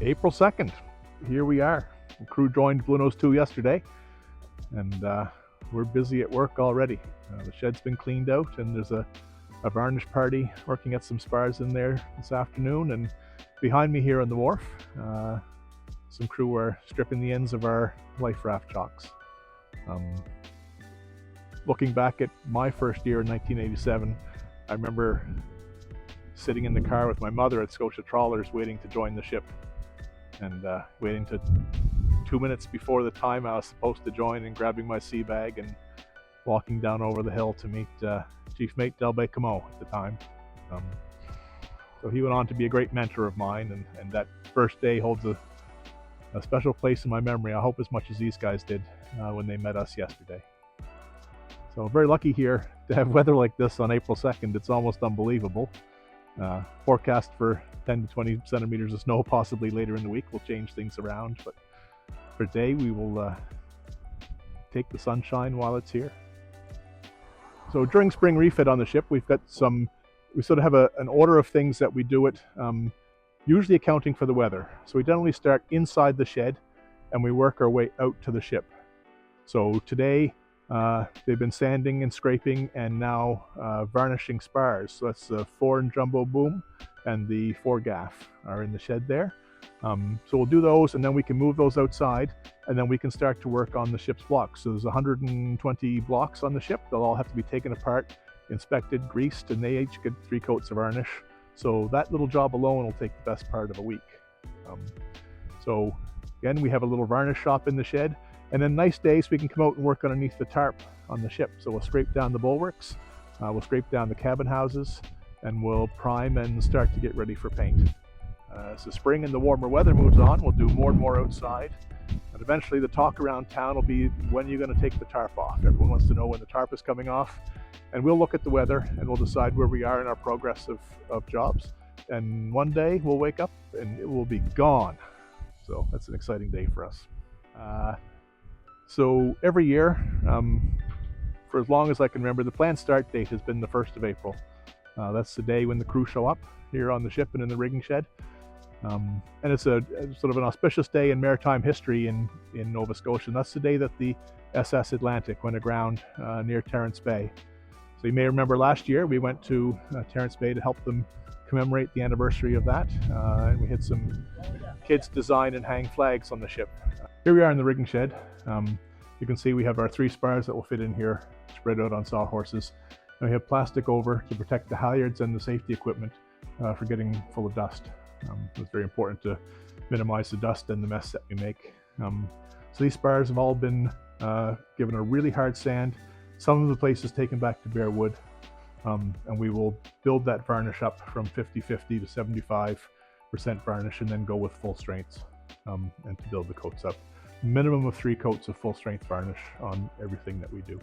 April 2nd, here we are. The crew joined Blue Nose 2 yesterday, and we're busy at work already. The shed's been cleaned out, and there's a varnish party working at some spars in there this afternoon. And behind me here on the wharf, some crew are stripping the ends of our life raft chocks. Looking back at my first year in 1987, I remember sitting in the car with my mother at Scotia Trawlers waiting to join the ship, and waiting to 2 minutes before the time I was supposed to join, and grabbing my sea bag and walking down over the hill to meet Chief Mate Del Becamo at the time. So he went on to be a great mentor of mine, and that first day holds a special place in my memory, I hope as much as these guys did when they met us yesterday. So very lucky here to have weather like this on April 2nd. It's almost unbelievable. Forecast for 10 to 20 centimeters of snow possibly later in the week. We'll change things around, but for today we will take the sunshine while it's here. So during spring refit on the ship, we sort of have an order of things that we do it, usually accounting for the weather. So we generally start inside the shed and we work our way out to the ship. So today they've been sanding and scraping and now varnishing spars. So that's the fore and jumbo boom and the fore gaff are in the shed there. So we'll do those, and then we can move those outside, and then we can start to work on the ship's blocks. So there's 120 blocks on the ship. They'll all have to be taken apart, inspected, greased, and they each get 3 coats of varnish. So that little job alone will take the best part of a week. So again, we have a little varnish shop in the shed, and then nice days we can come out and work underneath the tarp on the ship. So we'll scrape down the bulwarks, we'll scrape down the cabin houses, and we'll prime and start to get ready for paint. As the spring and the warmer weather moves on, we'll do more and more outside, and eventually the talk around town will be, when are you going to take the tarp off? Everyone wants to know when the tarp is coming off, and we'll look at the weather and we'll decide where we are in our progress of jobs, and one day we'll wake up and it will be gone. So that's an exciting day for us. So every year, for as long as I can remember, the planned start date has been the 1st of April. That's the day when the crew show up here on the ship and in the rigging shed. And it's a sort of an auspicious day in maritime history in Nova Scotia. And that's the day that the SS Atlantic went aground near Terrence Bay. So you may remember last year we went to Terrence Bay to help them commemorate the anniversary of that. And we had some kids design and hang flags on the ship. Here we are in the rigging shed. You can see we have our 3 spars that will fit in here, spread out on sawhorses. And we have plastic over to protect the halyards and the safety equipment for getting full of dust. It's very important to minimize the dust and the mess that we make. So these spars have all been given a really hard sand, some of the places taken back to bare wood, and we will build that varnish up from 50-50 to 75% varnish, and then go with full strengths and to build the coats up. Minimum of 3 coats of full strength varnish on everything that we do.